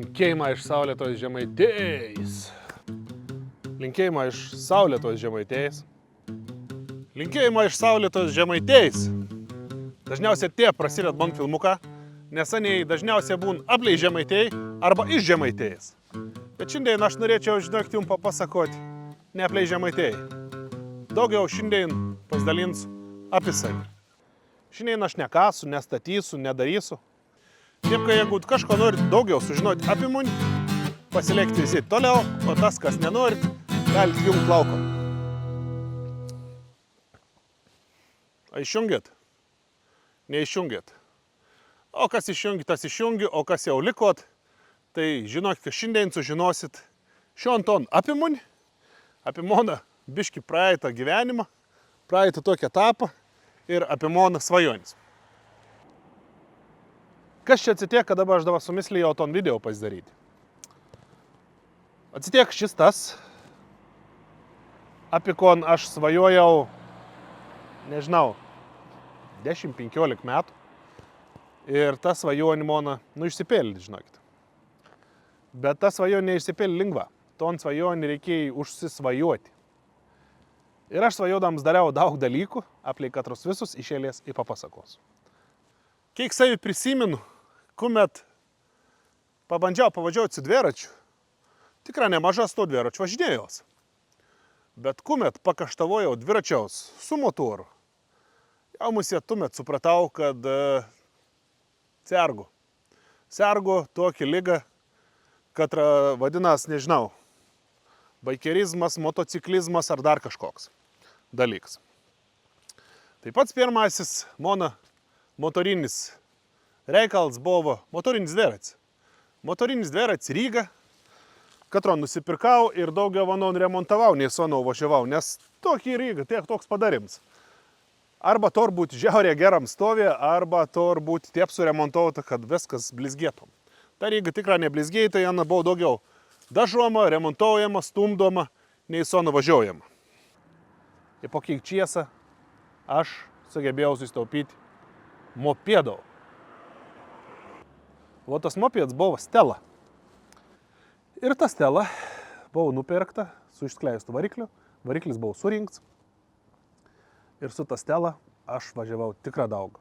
Linkėjimą iš Saulėtos Žemaitės. Linkėjimą iš Saulėtos Žemaitės. Linkėjimą iš Saulėtos Žemaitės. Dažniausiai tie prasideda man filmuką, nes aniai dažniausiai būn aplei Žemaitėj arba iš Žemaitės. Bet šiandien aš norėčiau, žinokit, jums papasakoti ne aplei Žemaitėj. Daugiau šiandien pasidalinsiu apie save. Šiandien aš nekasiu, nestatysiu, nedarysiu. Taip, kad jeigu kažko norit daugiau sužinoti apie mane, pasilikti visi toliau, o tas, kas nenorit, galite jungti lauko. A išjungėt? Neišjungėt. O kas išjungi, tas išjungi, o kas jau likot, tai žinokit, kad šiandien sužinosit šionton apie mane, apie mano biškį praeitą gyvenimą, praeitą tokį etapą ir apie mano svajones. Kas čia atsitiek, kad dabar aš dabar sumislėjau ton video pasidaryti? Atsitiek šis tas, apie kon aš svajojau, nežinau, 10-15 metų. Ir ta svajonė mano, išsipildė, žinokit. Bet ta svajonė neišsipildė lengva. Ton svajonė reikėjo užsisvajoti. Ir aš svajodams dariau daug dalykų, aplink katrus visus iš eilės į papasakosiu. Kiek savi prisimenu, kuomet pabandžiau pavažiuoti su dviračiu, tikrai nemažas to dviračių važinėjos. Bet kuomet pakaštavojau dviračiaus su motoru, jau musė tuomet supratau, kad sergu tokį lygą, kad vadinas, nežinau, baikerizmas, motociklizmas ar dar kažkoks dalykas. Taip pat pirmasis mano motorinis reikalas buvo motorinis dviratis. Motorinis dviratis Ryga, katro nusipirkau ir daugiau vanon remontavau, nei sonau važiavau, nes tokį Rygą, tiek toks padarims. Arba turbūt žiauriai geram stovė, arba turbūt tiep suremontuota, kad viskas blizgėtų. Ta Ryga tikrai neblizgėta, jana buvo daugiau dažoma, remontuojama, stumdoma, nei sonau važiuojama. Ir po kiek čiesa aš sugebėjau susitaupyti mopėdų. O tas mopėdas buvo Stela. Ir ta Stela buvo nupirkta su išskleistu varikliu. Variklis buvo surinktas. Ir su ta Stela aš važiavau tikrą daug.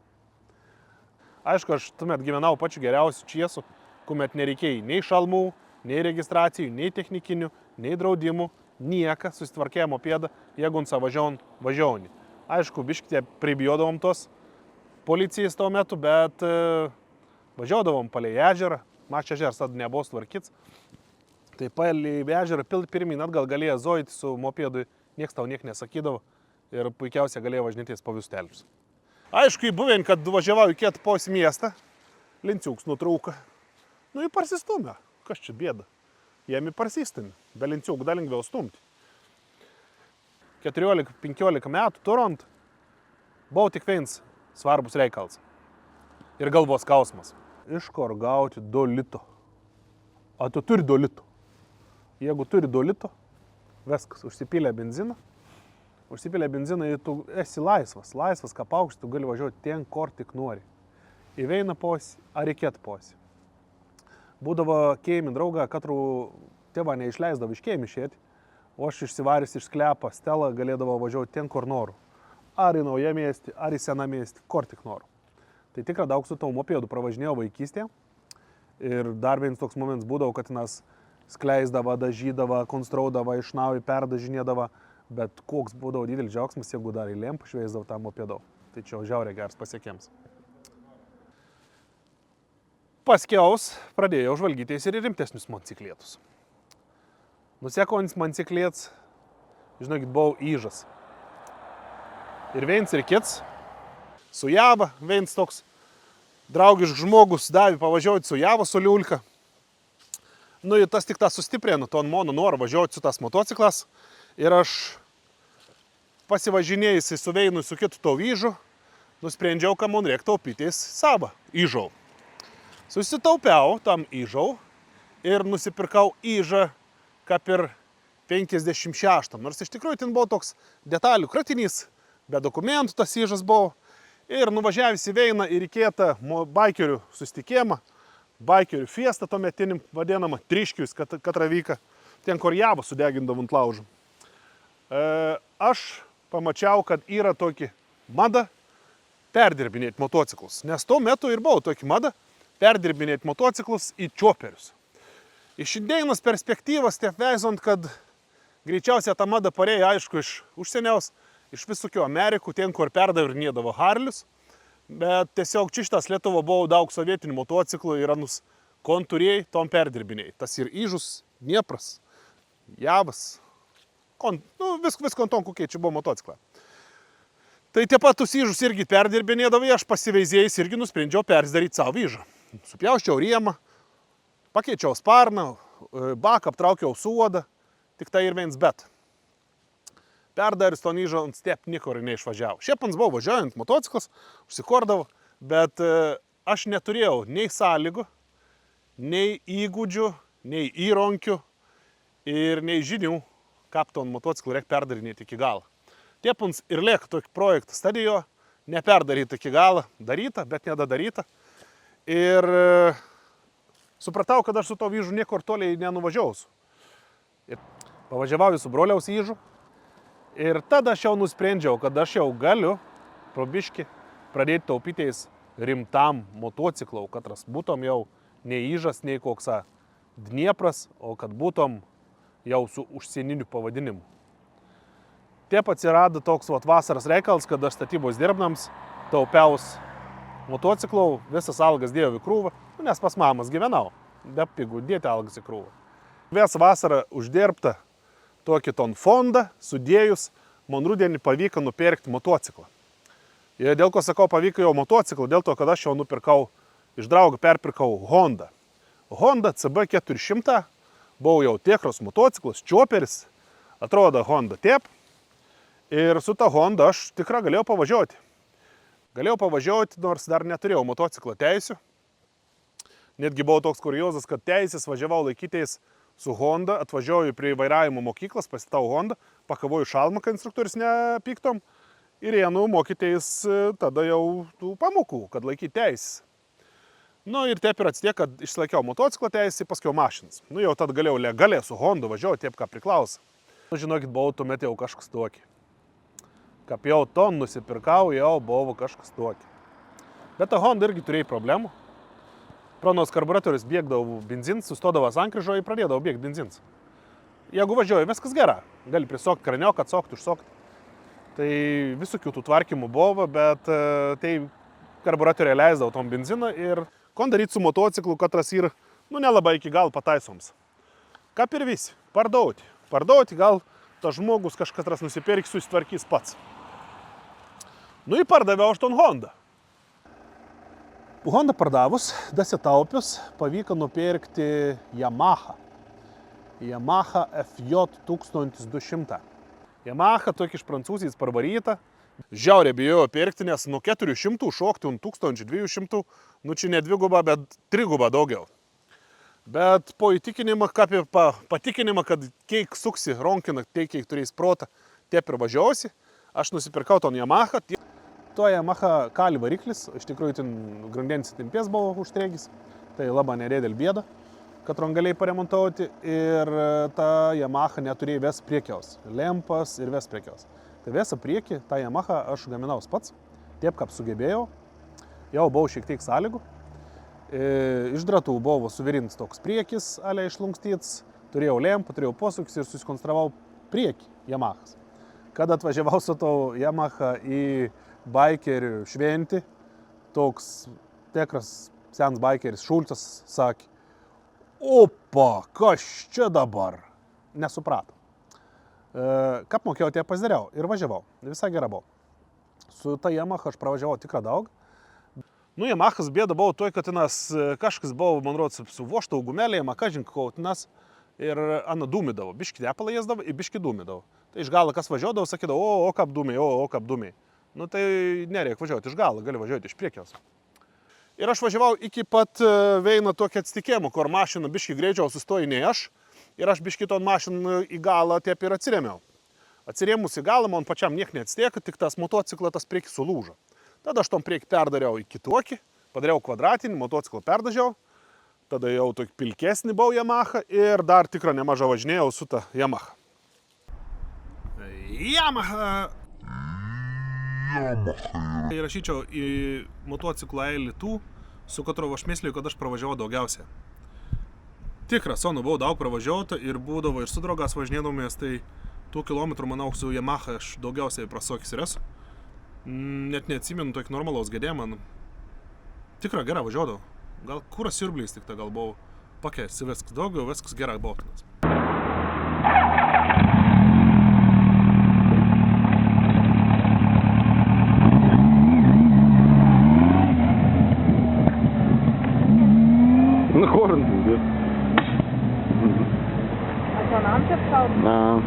Aišku, aš tuomet gyvenau pačiu geriausiu čiesu, kuomet nereikėjo nei šalmų, nei registracijų, nei technikinių, nei draudimų, nieką susitvarkėjo mopėdą, jeigu ant savo važiauni. Aišku, biškite pribijodavom tos policijais tuo metu, bet važiuodavom palei ežerą, Mačio ežeras tada nebuvo tvarkyts. Tai palei ežerą pirmyn atgal galėjo zojti su mopėdu, nieks tau niek nesakydavo ir puikiausiai galėjo važinėtis po visus telčius. Aišku, įbuvėn, kad važiavau į kitą pos miestą, linciuks nutrūka. Nu, jį parsistumė. Kas čia bėda? Jiem į parsistumė. Be linciukų dar lengviau stumti. 14-15 metų turant buvo tik vienas svarbus reikalas. Ir galvos skausmas. Iš kur gauti 2 lito? O tu turi 2 lito. Jeigu turi 2 lito, viskas, užsipylė benziną. Užsipylė benziną ir tu esi laisvas. Laisvas, ką paukšti, tu gali važiuoti ten, kur tik nori. Įveina posi, ar reikėtų posi. Būdavo keimi draugą, katrų tėvą neišleisdavo iš keimi išėti, o aš išsivaręs iš sklepo Stelą galėdavo važiuoti ten, kur noriu. Ar į naują miestį, ar į seną miestį, kur tik noriu. Tai tikrai daug su tau mopėdu pravažinėjau vaikystėje. Ir dar vienas toks momentas būdavo, kad mes skleisdavo, dažydavo, konstruodavo, iš naujo perdažinėdavo, bet koks būdavo didelis džiaugsmas, jeigu dar į lempą šveisdavo tą mopėdu. Tai čia žiauriai geras pasiekimas. Paskiaus pradėjau žvalgytis ir rimtesnius motociklėtus. Nusekonis motociklėts, žinokit, buvau įžas. Ir viens ir kits, su Java, viens toks draugiškas žmogus davė pavažiuoti su Java, su liulka. Nu ir tas tik tą sustiprino, ton mano norą važiuoti su tas motociklas. Ir aš pasivažinėjusi su Veinu, su kitu to įžu, nusprendžiau, kad man reikia taupytis savo įžau. Susitaupiau tam įžau ir nusipirkau įžą kaip ir 56. Nors iš tikrųjų ten buvo toks detalių kratinys, be dokumentų tas įžas buvo. Ir nuvažiavęs į Veiną ir į kietą baikerių susitikimą, bikerių fiesta tuometinim vadinama, Triškius, Katravyka, ten kur javą sudegindavom ant laužų. Aš pamačiau, kad yra tokį mada perdirbinėti motociklus, nes tuo metu ir buvo tokį mada perdirbinėti motociklus į čioperius. Iš idėjos perspektyvos tiek veizant, kad greičiausiai ta mada parėjo, aišku, iš užsieniaus, iš visokių Amerikų, ten, kur perdavinėdavo Harlius, bet tiesiog šitas Lietuva buvo daug sovietinių motociklų ir anus kontūrėjai tom perdirbiniai. Tas ir Ižus, Dniepras, Javas, visko ant tom, kokie čia buvo motociklai. Tai tie patus Ižus irgi perdirbinėdavo, aš pasiveizėjęs irgi nusprendžiau persidaryti savo Ižą. Supjauščiau rėmą, pakeičiau sparną, baką aptraukiau suodą, tik tai ir viens bet. Perdarius to Ižą ant step niekur neišvažiavo. Šiaip ant buvo važiuojant motociklas, užsikordavo, bet aš neturėjau nei sąlygų, nei įgūdžių, nei įrankių ir nei žinių, kaip ton motociklą reikia perdarinėti iki galo. Tiepans ir lieka tokį projektą stadijoje, neperdaryta iki galo, daryta, bet nedadaryta. Ir supratau, kad aš su to Ižu niekur toliai nenuvažiausiu. Ir pavažiavau su broliaus Ižu. Ir tada aš jau nusprendžiau, kad aš jau galiu pro biškį pradėti taupytis rimtam motociklau, kad būtum jau ne Ižas, nei koks Dniepras, o kad būtum jau su užsieniniu pavadinimu. Taip atsirado toks vasaros reikalas, kad aš statybos dirbnams taupiaus motociklau, visas algas dėjau į krūvą, nes pas mamas gyvenau, be pigų dėti algas į krūvą. Vis vasarą uždirbta tokį ton fondą, sudėjus, man rudenį pavyko nupirkti motociklą. Ir dėl ko sakau pavyko jau motociklą, dėl to, kad aš jau nupirkau, iš draugo perpirkau Honda. Honda CB400, buvo jau tikras motociklas, čioperis, atrodo Honda taip. Ir su ta Honda aš tikrai galėjau pavažiuoti. Galėjau pavažiuoti, nors dar neturėjau motociklo teisių. Netgi buvo toks kuriozas, kad teisės važiavau laikytis su Honda, atvažiuoju prie vairavimo mokyklas, pasitau Honda, pakavoju šalmą, kad instruktorius nepyktom ir einu mokytis tada jau tų pamokų, kad laikyti teisės. Ir taip ir atsitiek, kad išsilaikiau motociklo teisę, paskiau mašinas. Jau tad galėjau legaliai su Honda važiuoti, taip ką priklauso. Žinokit, buvau tuomet jau kažkas tokį. Kaip jau ton nusipirkau, jau buvo kažkas tokį. Bet ta Honda irgi turėjo problemų. Pranos karburatorius bėgdavo benzins, sustodavo sankryžo ir pradėdavo bėgti benzins. Jeigu važiuoju, viskas gera. Gali prisokti kranioką, atsokti, užsokti. Tai visokių tų tvarkymų buvo, bet tai karburatoriai leisdavo tom benziną ir ko daryti su motociklu, katras yra, nelabai iki gal pataisoms. Kaip ir visi, parduoti. Parduoti, gal tas žmogus kažkas nusipirks, susitvarkys pats. Ir pardaviau aš ton Honda. Honda pardavus, dasitaupius, pavyko nupirkti Yamaha. Yamaha FJ1200. Yamaha tokia iš Prancūzijos parvaryta. Žiauriai bijojau pirkti, nes nuo 400 šokti ant 1200, čia ne dvigubą, bet trigubą daugiau. Bet po įtikinimą, patikinimą, kad kiek suksi ronkina, kiek turės protą, taip ir važiuosi, aš nusipirkau ton Yamaha. To Yamaha kali variklis, iš tikrųjų ten grandinis tempės buvo užstrėgis, tai labai nerėdėl bėda, kad rongaliai paremontuoti ir ta Yamaha neturėjo ves priekiaus, lempas ir ves priekiaus. Tai visą priekį, tą Yamaha aš gaminaus pats, taip kaip sugebėjau, jau buvau šiek tiek sąlygų. Iš dratų buvo suvirintas toks priekis, ale išlankstyts, turėjau lempą, turėjau posūkis ir susikonstravau priekį Yamahas. Kad atvažiavau su to Yamaha į bikerių šventį, toks tikras sens bikeris Šulcas sakė, opa, kas čia dabar? Nesuprato. Kaip mokėjau, tie pasidariau ir važiavau. Visai gera buvo. Su ta Yamaha aš pravažiavau tikrą daug. Yamahas bėda buvo toj, kad kažkas buvo, man rodos, suvoštau gumelėje, makažink kautinas ir dūmydavo. Biški tepalą ėsdavo ir biški dūmydavo. Tai iš galo kas važiuodavo, sakydavo, o kaip dūmiai, o kaip dūmiai. Tai nereik važiuoti iš galo, gali važiuoti iš priekiaus. Ir aš važiavau iki pat veino tokį atsitikimą, kur mašina biški greičiau sustoji nei aš. Ir aš biški ton mašiną į galą taip ir atsirėmiau. Atsirėmus į galą, man pačiam niek neatsitieko, tik tas motociklą tas priekis sulūžo. Tada aš tom priekį perdariau į kitokį, padariau kvadratinį, motociklą perdažiau, tada jau tokį pilkesnį buvau Yamaha ir dar tikrą nemažą važinėjau su ta Yamaha. Įrašyčiau į motociklą eilį tų, su katro aš misliu, kad aš pravažiavau daugiausia. Tikras, sonu buvau daug pravažiauta ir būdavo ir su draugas važinėdomės, tai tų kilometrų, manau, su Yamaha aš daugiausiai prasokis ir esu. Net neatsimenu tokį normalaus gedėjimą. Tikra gera važiuodavau. Gal kuras siurblys tik gal buvau pakeisti viskas daugiau, viskas gerai baukinas. На хорн, да. А что, нам тебе писал? Да.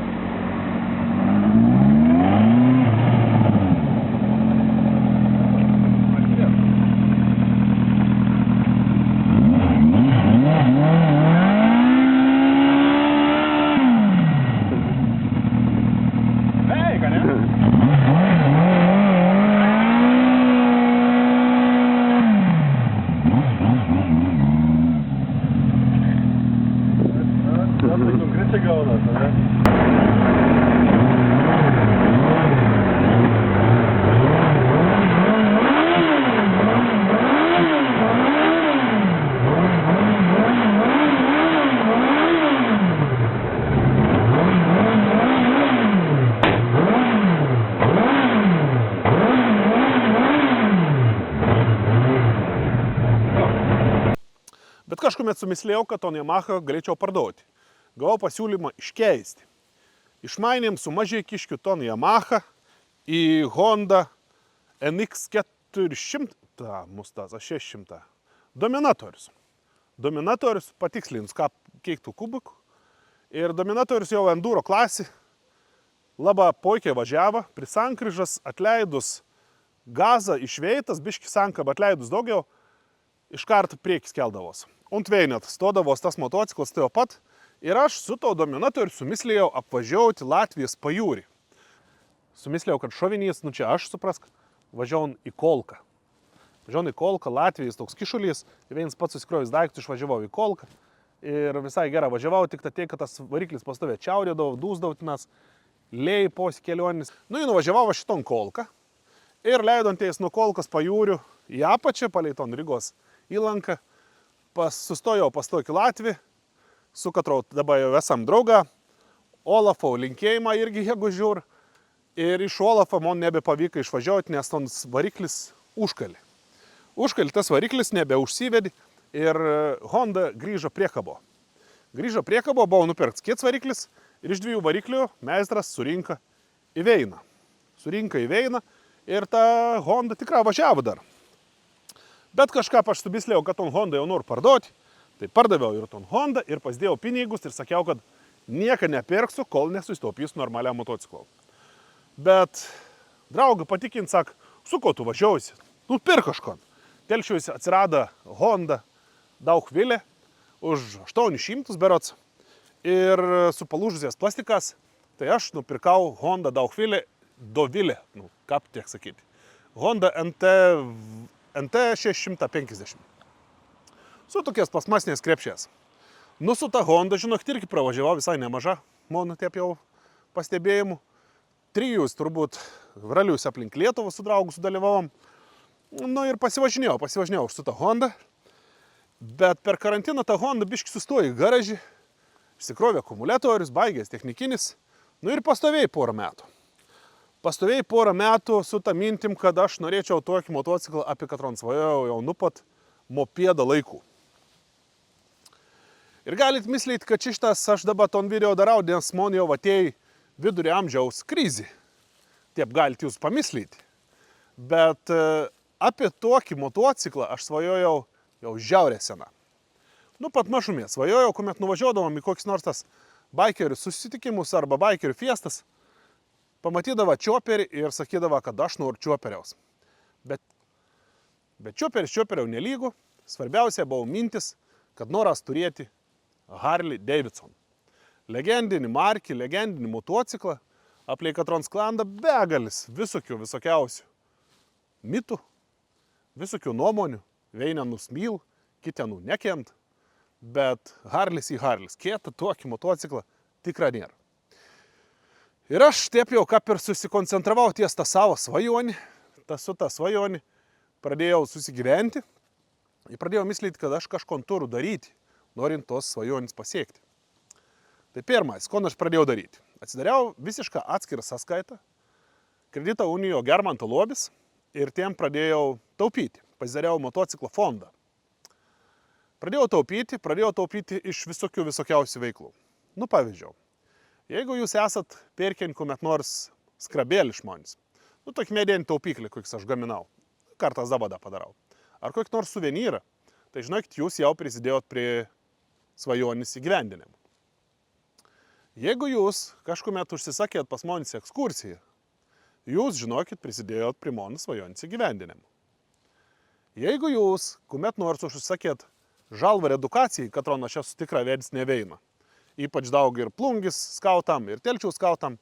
Ей, конечно! Konkrečiai gauna, ne? Bet kažkuomet sumislėjau, kad ton Yamaha galėčiau parduoti. Gavau pasiūlymą iškeisti. Išmainėm su mažai kiškiu ton Yamaha į Honda NX400, Mustaza 600. Dominatorius. Dominatorius patikslins, ką keiktų kubikų. Ir Dominatorius jau enduro klasį. Labai puikiai važiavo, prisankryžas atleidus gazą išveitas, biški sankabą atleidus daugiau, iš karto priekis keldavos. Ant veinėt stodavos tas motociklas tai pat ir aš su to Dominatoriu sumislėjau apvažiuoti Latvijos pajūrį. Sumislėjau, kad šovinys, čia aš suprask, važiavau į Kolką. Važiavau į Kolką, Latvijos toks kišulys, vienas pats susikrovęs daiktus išvažiavau į Kolką ir visai gerą važiavau, tik tai, kad tas variklis pastovė čiaurėdavo, dūsdavtinas, lėjai pos kelionis. Ir nuvažiavau šiton Kolką ir leidonties nuo Kolkos pajūrių į apačią, palei ton Rygos įlanką, sustojau pas tokį Latvį, su katru dabar jau esam draugą, Olafo linkėjimą irgi jeigu žiūr, ir iš Olafo man nebepavyko išvažiuoti, nes tons variklis užkali. Užkali tas variklis nebeužsivedė ir Honda grįžo priekabo. Grįžo priekabo, buvo nupirktas kits variklis ir iš 2 variklių meistras surinka į Veiną. Surinka į Veiną ir ta Honda tikrai važiavo dar. Bet kažką aš subislėjau, kad ton Honda jau noriu parduoti, tai pardaviau ir ton Honda ir pasidėjau pinigus ir sakiau, kad nieką nepirksiu, kol nesusitaupysiu normaliam motociklą. Bet draugą patikint, sak, su ko tu važiuosi? Pirk kažko. Telšiuose atsirado Honda Dauchvilė už 800 berods ir su palūžusias plastikas, tai aš nupirkau Honda Dauchvilė Dovilė, kaip tiek sakyti. Honda NT 650. Su tokias plasmasinės krepšės. Su ta Honda, žinok, irgi pravažiavau visai nemaža, mano taip jau pastebėjimų. 3 turbūt ralius aplink Lietuvą su draugu sudalyvavom. Ir pasivažinėjau su ta Honda. Bet per karantiną ta Honda biški sustojo į garažį, išsikrovė akumuliatorius, baigės technikinis, ir pastovėjai porą metų. Pastovėjai porą metų su ta mintim, kad aš norėčiau tokį motociklą, apie ką svajojau jau pat mopedą laikų. Ir galit mislyti, kad šitas aš dabar ton video darau, nes man jau atėjo vidurio amžiaus krizė. Taip galit jūs pamislyti. Bet apie tokį motociklą aš svajojau jau žiaurę seną. Pat mažumė svajojau, kuomet nuvažiuodavom į kokius nors tas bikerių susitikimus arba bikerių fiestas, pamatydavo čioperį ir sakydavo, kad aš noriu čioperiaus. Bet čioperis čioperiau nelygų, svarbiausia buvo mintis, kad noras turėti Harley Davidson. Legendinį markį, legendinį motociklą, aplink katron sklanda begalis visokiausių mitų, visokių nuomonių, vienenų smyl, kitenų nekent. bet Harlis į Harlis. Kietą tokį motociklą tikrai nėra. Ir aš taip jau kaip ir susikoncentravau ties tą savo svajonį, su tą svajonį pradėjau susigyventi ir pradėjau myslyti, kad aš kažko turiu daryti, norint tos svajonės pasiekti. Tai pirmas, ko aš pradėjau daryti? Atsidariau visišką atskirą sąskaitą, kredito unijo Germanto lobis ir tiem pradėjau taupyti. Pasidariau motociklo fondą. Pradėjau taupyti iš visokiausių veiklų. Nu, pavyzdžiui, jeigu jūs esat pirkę kuomet nors skrabėlį žmonės, nu, tokį medinį taupyklį, kokį aš gaminau, kartą zabadą padarau, ar kokį nors suvenyrą, tai žinokit, jūs jau prisidėjot prie svajonės įgyvendinimo. Jeigu jūs kažkuomet užsisakėt pas manęs ekskursiją, jūs, žinokit, prisidėjot prie mano svajonės įgyvendinimo. Jeigu jūs kuomet nors užsisakėt žalvarę edukacijai, katron aš esu tikra vedis neveina, ypač daug ir plungis skautam, ir telčių skautam,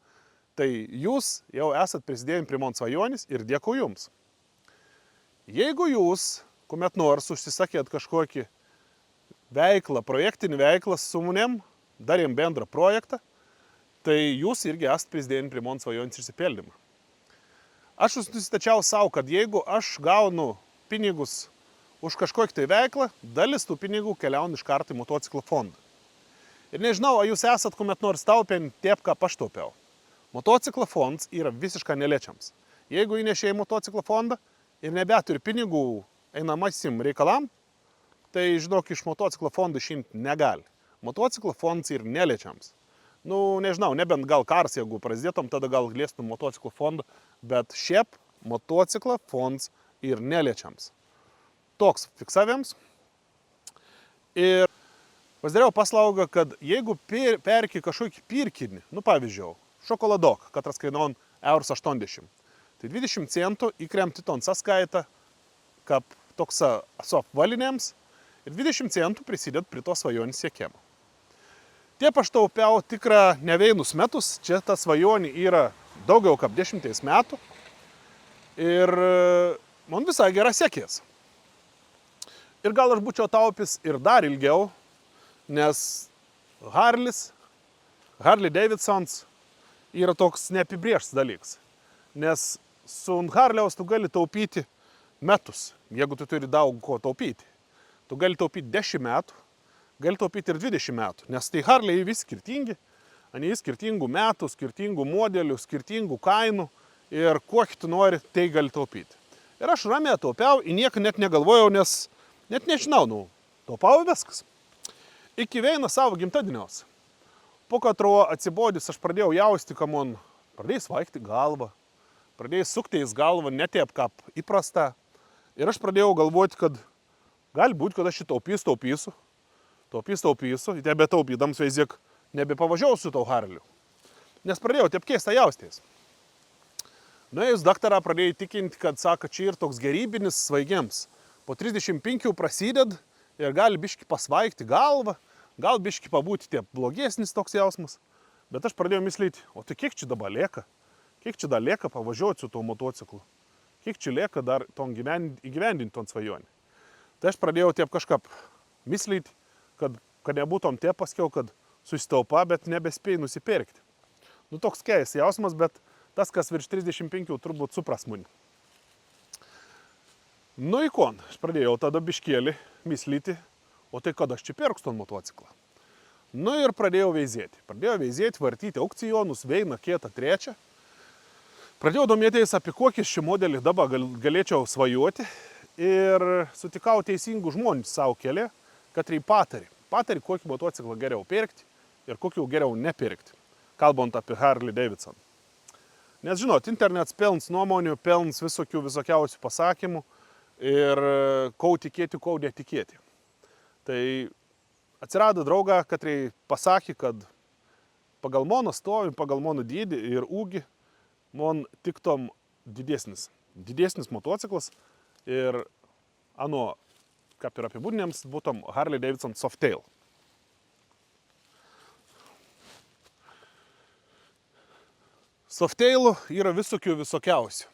tai jūs jau esat prisidėjami prie mano svajonės ir dėkui jums. Jeigu jūs kuomet nors užsisakėt kažkokį veiklą, projektinį veiklą su manim, darėm bendrą projektą, tai jūs irgi esat prisidėjami prie mano svajonės išsipildymą. Aš nusistačiau savo, kad jeigu aš gaunu pinigus už kažkokį tai veiklą, dalis tų pinigų keliauna iš karto į motociklo fondą. Ir nežinau, ar jūs esat kuomet nors taupę taip, ką aš taupiau. Motociklo fondas yra visiškai neliečiams. Jeigu įnešė į motociklo fondą ir nebeturi pinigų einamasim reikalam, tai žinok, iš motociklo fondo išimti negali. Motociklo fondas yra neliečiams. Nu, nežinau, nebent gal karas, jeigu prasidėtum, tada gal liestum motociklo fondą, bet šiaip motociklo fondas yra neliečiams. Toks fiksavėms. Ir pasidariau paslaugą, kad jeigu perki kažkokį pirkinį, nu pavyzdžiui, šokoladok, katras kainuon eurus 80, tai 20 centų įkremti ton sąskaitą, kaip toks su apvalinėms, ir 20 centų prisidėt prie to svajonės siekimo. Taip aš taupiau tikrą neveinus metus, čia ta svajonė yra daugiau kaip 10 metų ir man visai geras sekės. Ir gal aš būčiau taupęs ir dar ilgiau, nes Harley Davidsons yra toks neapibrėžtas dalykas. Nes su Harley'aus tu gali taupyti metus, jeigu tu turi daug ko taupyti. Tu gali taupyti 10 metų, gali taupyti ir 20 metų, nes tai Harley vis skirtingi, anie skirtingų metų, skirtingų modelių, skirtingų kainų ir kokį tu nori, tai gali taupyti. Ir aš ramiai taupiau, į nieką net negalvojau, nes net nežinau, nu, taupau viskas. Iki veina savo gimtadieniaus. Po katro atsibodis aš pradėjau jausti, kad man pradėjai svaigti galvą, pradėjai suktis galvą ne taip kaip įprasta. Ir aš pradėjau galvoti, kad gali būti, kad aš šį taupysiu, ir nebetaupydams veizėk nebepavažiausiu tau Harliu. Nes pradėjau taip keistą jaustis. Nuėjus daktarą pradėjau tikinti, kad sako, čia ir toks gerybinis svaigiams. Po 35 prasided ir gali biški pasvaigti galvą, gal biški pabūti taip blogesnis toks jausmas. Bet aš pradėjau myslyti, o tai kiek čia dabar lieka? Kiek čia dar lieka pavažiuoti su tuo motociklu? Kiek čia lieka dar įgyvendinti ton svajonį? Tai aš pradėjau taip kažkaip myslyti, kad nebūtum taip paskiau, kad susitaupa, bet nebespėjai nusipirkti. Nu toks keistas jausmas, bet tas, kas virš 35, turbūt supras mane. Nu į kon, aš pradėjau tada biškėlį myslyti, o tai kada aš čia pirksiu ton motociklą. Nu ir pradėjau veizėti. Vartyti aukcionus, Veiną, Kietą, Trečią. Pradėjau domėtis, apie kokį šį modelį dabar galėčiau svajoti ir sutikau teisingų žmonių savo kelią, kad patari, kokį motociklą geriau pirkti ir kokį geriau nepirkti, kalbant apie Harley Davidson. Nes žinot, internetas pelns nuomonių, pelns visokiausių pasakymų ir kau tikėti, kau netikėti. Tai atsirado drauga, kad pasakė, kad pagal mano stovį, pagal mano dydį ir ūgį, man tiktom didesnis motociklas ir kaip ir apibūdinėms, būtum Harley Davidson Softail. Softailų yra visokiausių.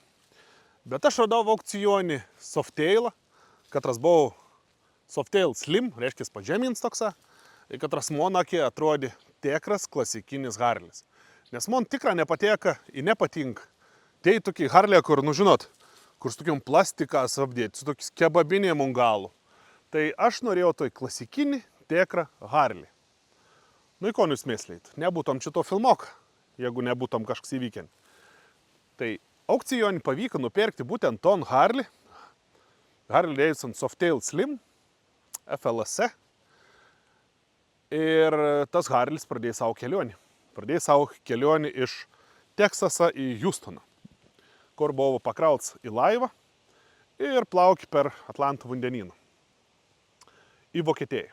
Bet aš radau aukcionį Softailą, katras buvo Softail Slim, reiškia pažemins toksą, ir kad rasmonakė atrodė tikras klasikinis Harlis. Nes man tikrai nepatieka ir nepatinka. Tai tokie Harlė, kur, nu žinot, kur su tokiam plastikas apdėti, su tokiais kebabinėm ant galų. Tai aš norėjau toj klasikinį, tikrą Harlį. Nu į ko jūs mėsleit? Nebūtum šito filmoką, jeigu nebūtum kažkas įvykę. Tai aukcijonį pavyko nupirkti būtent ton Harlį. Harley Davidson Softail Slim, FLS. Ir tas Harlis pradėjo savo kelionį. Pradėjo savo kelionį iš Teksasą į Houstoną, kur buvo pakrauts į laivą ir plaukė per Atlanto vandenyną į Vokietiją.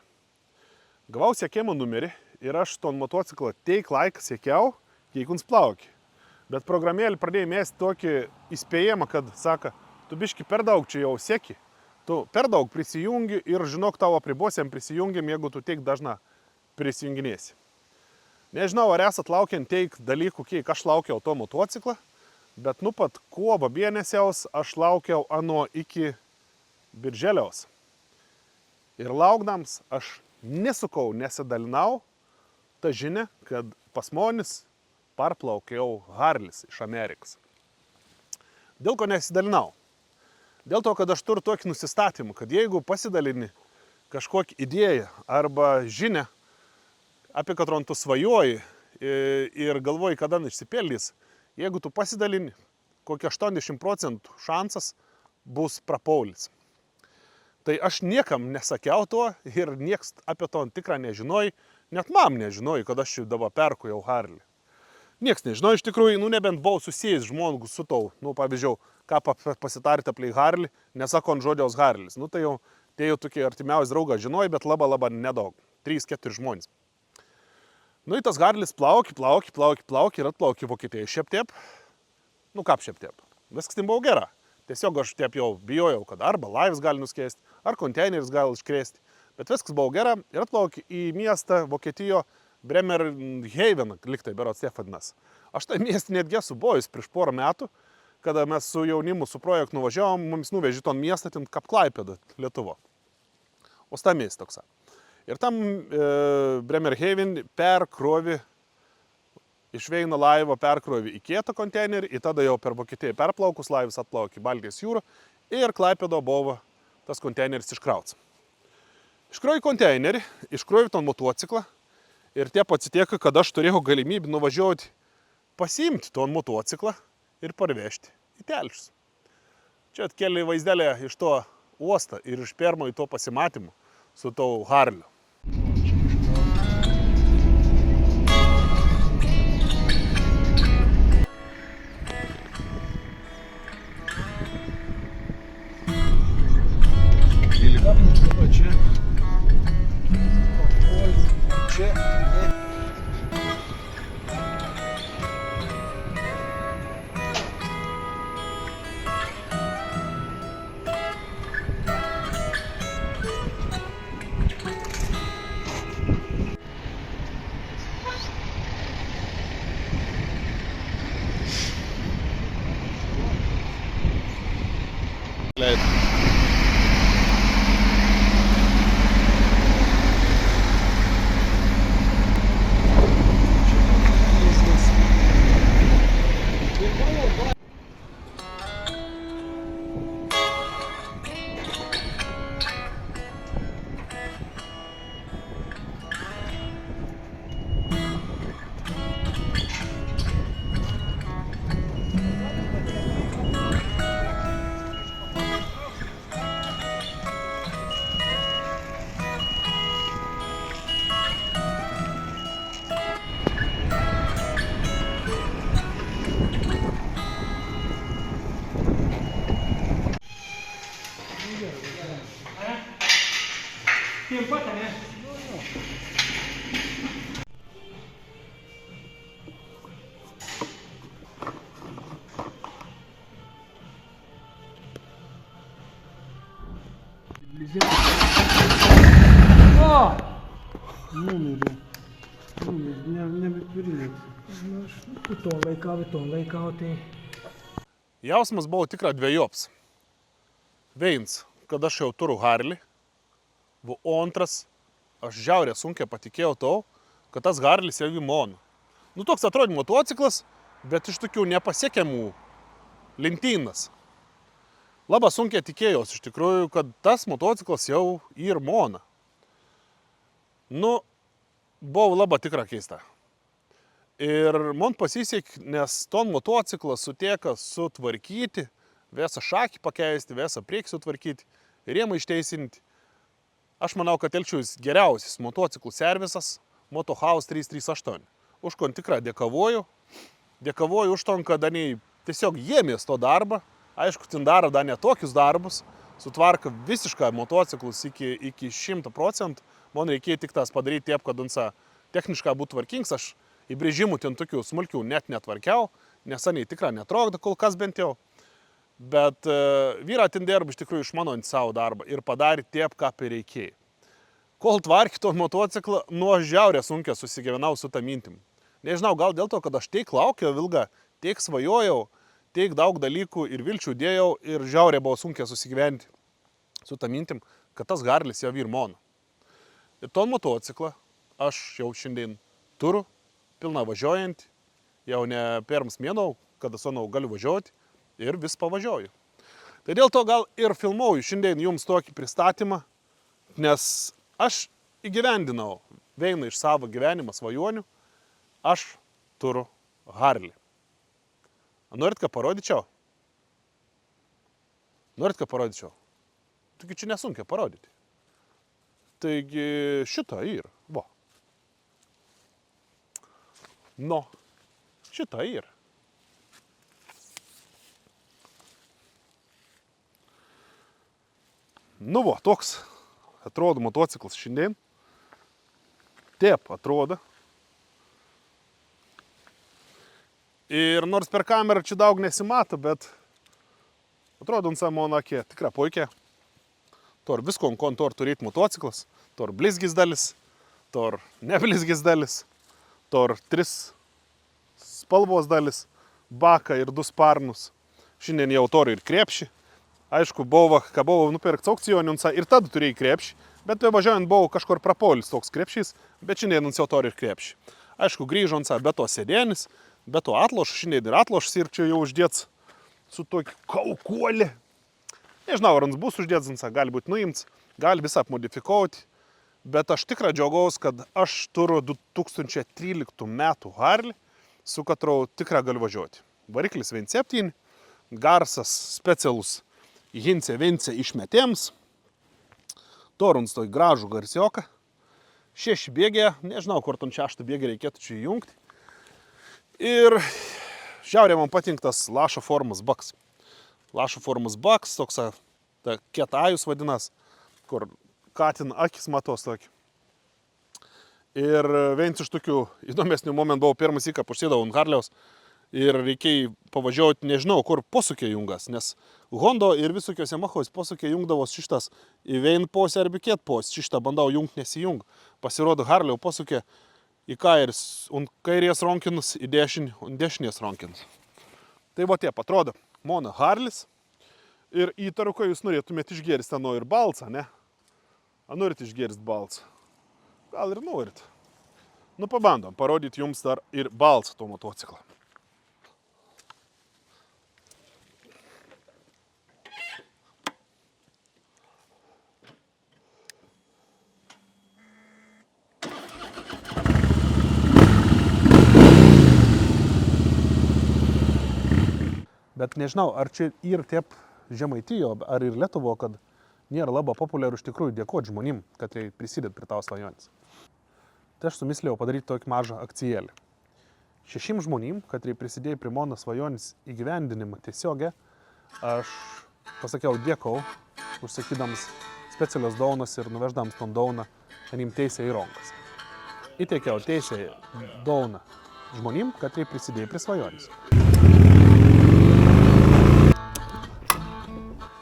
Gavau sekimo numerį ir aš ton motociklą teik laiką siekiau, kiek uns plaukė. Bet programėlė pradėjo mėsti tokį įspėjimą, kad saka, tu biški per daug čia jau sieki, tu per daug prisijungi ir žinok tavo apribosėm prisijungiam, jeigu tu teik dažna prisijunginėsi. Nežinau, ar esat laukiant teik dalykų, kiek aš laukiau to motociklą, bet nu pat kovo mėnesiaus aš laukiau ano iki birželiaus. Ir laukdams aš nesukau, nesidalinau tą žinią, kad pas monis parplaukiau Harlis iš Amerikos. Dėl ko nesidalinau? Dėl to, kad aš turiu tokį nusistatymą, kad jeigu pasidalini kažkokią idėją arba žinią, apie katron tu svajoji ir galvoji, kada išsipildys, jeigu tu pasidalini, kokia 80% šansas bus prapaulis. Tai aš niekam nesakiau to ir nieks apie to tikrą nežinoj, net mam nežinoj, kad aš dabar perku jau Harlį. Nieks nežinoj, iš tikrųjų, nu nebent buvau susijęs žmogus su tau, nu pavyzdžiui, ką pasitarti aplink Harlį, nesako ant žodžiaus Harlis. Nu tai jau tokie artimiausi draugai žinoj, bet labai nedaug, 3-4 žmonės. Nu į tas Harlis plaukė ir atplaukė į Vokietiją. Šiep-tiep, nu kaip šiep-tiep, viskas ten buvo gera. Tiesiog aš taip jau bijojau, kad arba laivas gali nuskėsti, ar konteineris gali iškrėsti. Bet viskas buvo gera ir atplaukė į miestą Vokietijo Bremerhaven, liktai berods taip vadinas. Aš tai miestį netgi esu buvęs prieš porą metų, kada mes su jaunimu, su projektu nuvažiavom, mums nuvežė ton miestą, ten kaip Klaipėda, Lietuva. Uostamiestis toksai. Ir tam Bremerhaven perkrovė, iš vieno laivo perkrovė į kietą konteinerį, ir tada jau per Vokietiją perplaukus laivas atplaukė Baltijos jūrą ir Klaipėdo buvo tas konteineris iškrauts. Iškrovė konteinerį, iškrovė ton motociklą ir taip atsitiko, kad aš turėjau galimybę nuvažiuoti pasiimti ton motociklą ir parvežti į Telšius. Čia atkeli vaizdelė iš to uostą ir iš pirmo į to pasimatymų su to Harliu. O! Nebeturiu. Ton laikau, tai... Jausmas buvo tikrai dvejops. Viens, kad aš jau turiu Harlį, O antras, aš žiauriai sunkiai patikėjau tau, kad tas Harlis jau į moną. Nu, toks atrodė motociklas, bet iš tokių nepasiekiamų lentynas. Labai sunkiai tikėjausi iš tikrųjų, kad tas motociklas jau ir mona. Nu, buvo labai tikra keista. Ir man pasisekė, nes ton motociklas suteka sutvarkyti, visą šakį pakeisti, visą priekį sutvarkyti, rėmą išteisinti. Aš manau, kad Telšius geriausias motociklų servisas Motohouse 338. Už kon tikrą dėkavoju. Dėkavoju už ton, kad aniai tiesiog jėmės to darbą. Aišku, ten daro dar ne tokius darbus. Sutvarka visišką motociklus iki 100%. Man reikėjo tik tas padaryti taip, kad techniškai būtų tvarkingas. Aš įbrėžimų ten tokių smulkių net netvarkiau, nes aniai tikrai netrokda kol kas bent jau. Bet vyra ten dirba iš tikrųjų išmano savo darbą ir padarė taip, ką reikėjo. Kol tvarkė to motociklą, nuo žiauriai sunkiai susigyvenau su tą mintim. Nežinau, gal dėl to, kad aš tiek laukiau ilgą, tiek svajojau, tiek daug dalykų ir vilčių dėjau ir žiauriai buvo sunkiai susigyventi su tą mintim, kad tas Harlis jau ir mano. Ir ton motociklą aš jau šiandien turiu, pilna važiuojant, jau ne pirmas mėnau, kada sonau galiu važiuoti ir vis pavažiuoju. Tai dėl to gal ir filmuoju šiandien jums tokį pristatymą, nes aš įgyvendinau vieną iš savo gyvenimo svajonių, aš turiu Harlį. Norit, ką parodyčiau? Norit, ką parodyčiau? Taigi čia nesunkia parodyti. Taigi šitą ir, va. Nu, šitą ir. Nu, va, toks atrodo motociklas šiandien. Taip atrodo. Ir nors per kamerą čia daug nesimato, bet atrodo ant mano akė tikrai puikiai. Tor visko ant tor turėti motociklas, tor blizgis dalis, tor neblizgis dalis, tor 3 spalvos dalis, baką ir 2 sparnus. Šiandien jau tor ir krepšį. Aišku, buvo nupirkti aukcioninsa ir tada turėjai krepšį, bet važiuojant buvo kažkur prapolis toks krepšys, bet šiandien jau tor ir krepšį. Aišku, grįžo be to sėdienis, be to atlošas, šiandien ir atlošas ir čia jau uždėts su tokiu kaukuolį. Nežinau, ar jis bus uždėts, gali būti nuimts, gali visą apmodifikuoti, bet aš tikrai džiaugiausi, kad aš turiu 2013 metų Harlį, su katru tikrai galiu važiuoti. Variklis 1.7, garsas specialus Hince išmetėms, toruns toj gražų garsioką, 6 bėgė, nežinau, kur ton 6 bėgė reikėtų čia įjungti. Ir žiauriai man patinktas lašo formos baks. Lašo formos baks, toks ketajus vadinas, kur katin akis matos tokį. Ir vienas iš tokių įdomesnių momentų buvo pirmas įką, užsėdavau ant Harliaus ir reikėjo pavažiuoti, nežinau, kur posūkė jungas, nes Hondo ir visokios Yamahos posūkė jungdavos šitas į vien posį arba kiet posį, šitą bandau jungt nesijung. Pasirodo Harlio posūkė į kairės ronkinus, į dešinės ronkinus. Tai va taip atrodo, mano Harlis. Ir įtaru, kai jūs norėtumėte išgėristi ten ir balsą, ne? Ar norit išgėristi balsą? Gal ir norit. Nu, pabandom parodyti jums dar ir balsą to motociklą. Bet nežinau, ar čia ir taip Žemaitijo, ar ir Lietuvo, kad nėra labai populiaru iš tikrųjų dėkoti žmonėm, kad jie prisideda prie tavo svajonės. Tai aš sumislėjau padaryti tokį mažą akcijėlį. 6 žmonėm, kad jie prisidėjo prie mano svajonės įgyvendinimą tiesiogiai, aš pasakiau dėkau, užsakydams specialios daunas ir nuveždams ton dauną tenim teisę į rankas. Įteikiau teisę dauną žmonėm, kad jie prisidėjo prie svajonės.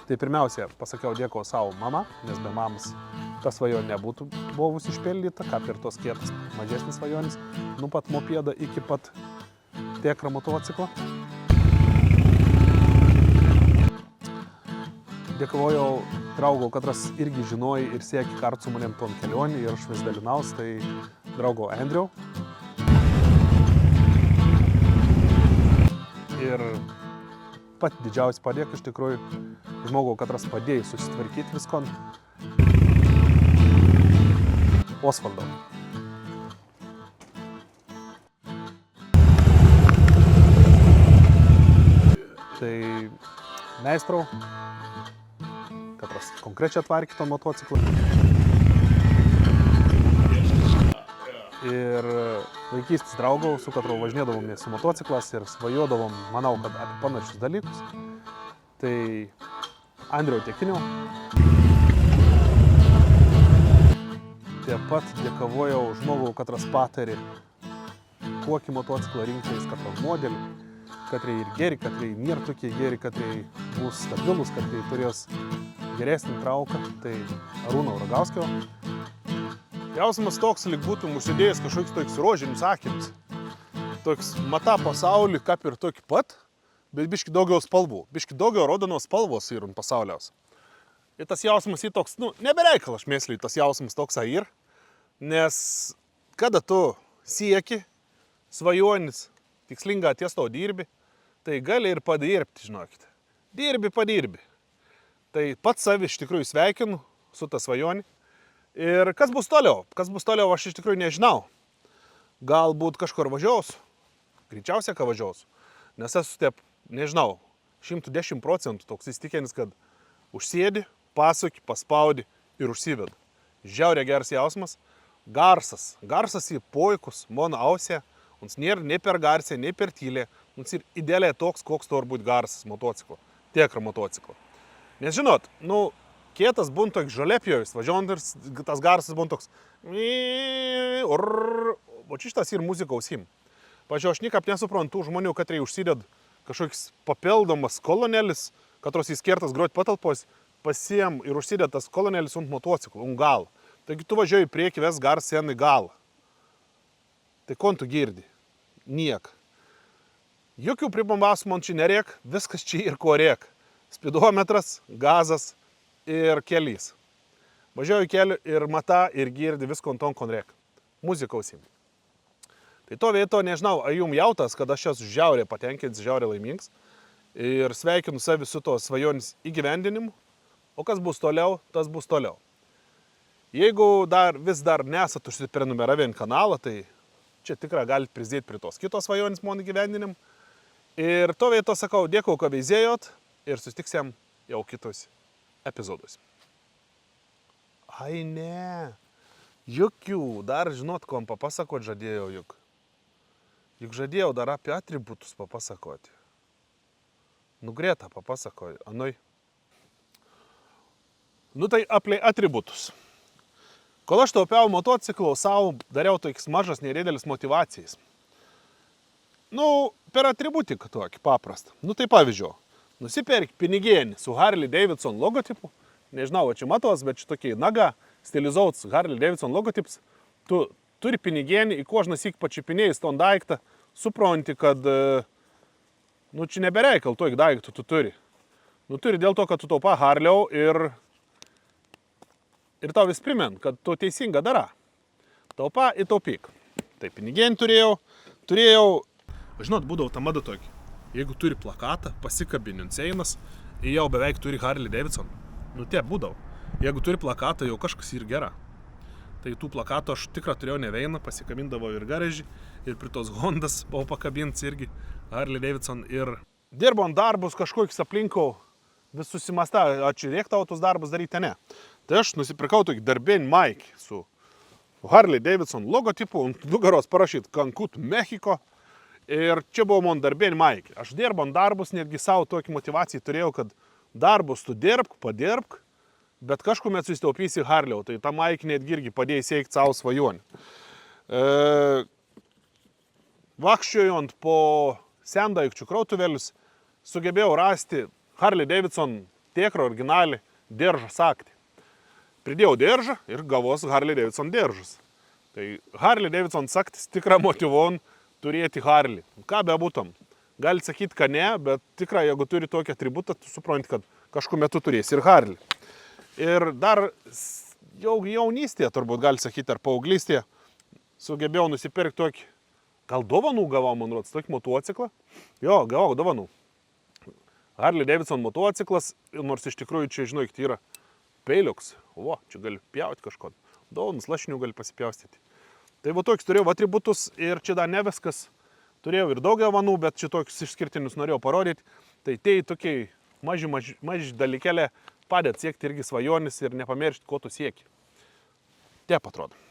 Tai pirmiausia, pasakiau dėkau savo mamą, nes be mamos ta svajonė nebūtų buvus išpildyta, kaip ir tos kietas mažesnis svajonės, nuo pat mopėda iki pat tikro motociklo. Dėkojau draugau, katras irgi žinojai ir sieki kartu su manim tom kelionį ir aš vis dalinaus, tai draugau Andriau. Ir pat didžiausiai padėk iš tikrųjų žmogau, katras padėjai susitvarkyti viskon. Osvaldo. Tai meistrau, katras konkrečiai atvarkė to motociklą. Ir vaikystės draugau, su katru važinėdavom su motociklas ir svajodavom, manau, kad apie panašius dalykus. Tai Andriau Tekiniau. Taip pat dėkavojau žmogau, katras patarė, kokį motociklą rinktis, katro modelį, katrai ir geri, katrai nėra tokie geri, katrai bus stabilus, katrai turės geresnį trauką. Tai Arūno Ragauskio. Jausmas toks, lyg būtum užsidėjęs kažkoks toks rožinis akimis. Toks mata pasaulį, kaip ir tokį pat, bet biški daugiau spalvų. Biški daugiau raudonos spalvos yra pasauliaus. Ir tas jausmas į toks, nebereikal aš mėsliui tas jausmas toks ir. Nes kada tu sieki svajonis, tikslinga ties to dirbi, tai gali ir padirbti, žinokite. Dirbi. Tai pats savi iš tikrųjų sveikinu su ta svajonį. Ir kas bus toliau? Aš iš tikrųjų nežinau. Galbūt kažkur važiuosiu. Greičiausiai, ką važiuosiu. Nes esu taip, nežinau, 110% toks įsitikinęs, kad užsėdi, pasuki, paspaudi ir užsiveda. Žiauriai geras jausmas. Garsas į puikus, mono ausė. Mums nėra nei per garsiai, nei per tylė. Mums ir idealiai toks, koks turi būti garsas motociklo. Tikra motociklo. Nes žinot, kietas būn toks žalepjojus, važiuojant ir tas garsas būn toks. O šitas ir muzika ausim. Pažiūrėjau, aš nikap nesuprantu žmonių, katrai užsided kažkoks papildomas kolonelis, katros įskirtas groti patalpos, pasiem ir užsided tas kolonelis ant motociklo, ant galą. Taigi tu važiuoji į priekį, ves garsą į galą. Tai ko tu girdi? Niek. Jokių pribombasų man čia nereik, viskas čia ir ko reik. Spidometras, gazas ir kelys. Važiuoju keliu ir mata ir girdi visko ant ton, kon reik. Muzika ausim. Tai to vieto nežinau, ar jums jautas, kad aš esu žiauriai patenkintas, žiauriai laimingas. Ir sveikinu savi su to svajonis įgyvendinimu. O kas bus toliau, tas bus toliau. Jeigu vis dar nesat užsiprenumeravę kanalą, tai čia tikrai galite prisidėti prie tos kitos svajonis mano įgyvendinimu. Ir to vieto sakau, dėkau, kad veizėjot ir susitiksim jau kitus epizodus. Ai ne, jokių, dar žinot, kom papasakot žadėjau juk. Juk žadėjau dar apie atributus papasakoti. Greta papasakoju, anoj. Tai apie atributus. Kol aš taupiau motociklo, savo dariau tokias mažas nedėdelis motivacijas. Per atributiką tokį paprastą. Tai pavyzdžiui, nusipirk pinigėnį su Harley Davidson logotipu. Nežinau, čia matos, bet čia tokie naga, stilizuotas Harley Davidson logotips. Tu turi pinigėnį, į kožną syk pačiupinėjus ton daiktą, supranti, kad čia nebereikal tokį daiktą tu turi. Turi dėl to, kad tu taupa Harley ir tau vis primint, kad tu teisinga dara. Taupa ir taupyk. Tai pinigėnį turėjau, žinot, būdavo ta mada tokį. Jeigu turi plakatą, pasikabinint seinas, jau beveik turi Harley Davidson. Tiek būdavo. Jeigu turi plakatą, jau kažkas ir gera. Tai tų plakatų aš tikrai turėjau ne vieną, pasikabindavau ir garažį, ir prie tos Hondas buvau pakabints irgi Harley Davidson. Ir dirbant darbus kažkokius aplinkau, vis susimasta, ar čia reik tau tos darbus daryti, ne. Tai aš nusipirkau tokį darbinį maikį su Harley Davidson logotipu, ant nugaros parašyt Cancún, Mexiko. Ir čia buvo man darbinį maikį. Aš dirbant darbus, netgi savo tokį motivaciją turėjau, kad darbus tu dirbk, padirbk, bet kažkuomet susitaupysi Harley, tai tą maikį netgi irgi padėjai siekti savo svajonį. Vakščiojant po sendaikčių krautuvėlius, sugebėjau rasti Harley Davidson tikrą originalį diržą sagtį. Pridėjau diržą ir gavos Harley Davidson diržas. Tai Harley Davidson sagtis tikrai motyvuon turėti Harley. Ką bebūtum. Gali sakyti, kad ne, bet tikrai, jeigu turi tokį atributą, tu supranti, kad kažkur metu turėsi ir Harley. Ir dar jau jaunystėje, turbūt gali sakyti, ar paauglystėje, sugebėjau nusipirkti tokį, gal dovanų gavau, man rodos, tokį motociklą. Jo, gavau dovanų. Harley Davidson motociklas, nors iš tikrųjų čia, žinau, tai yra peiliuks. O, čia gali pjauti kažko. Dovanus lašinių gali pasipjaustyti. Tai va tokius turėjau atributus ir čia dar ne viskas. Turėjau ir daug dovanų, bet čia tokius išskirtinius norėjau parodyti. Tai tokiai maži dalykėlė padėt siekti irgi svajonis ir nepamiršti, ko tu sieki. Taip atrodo.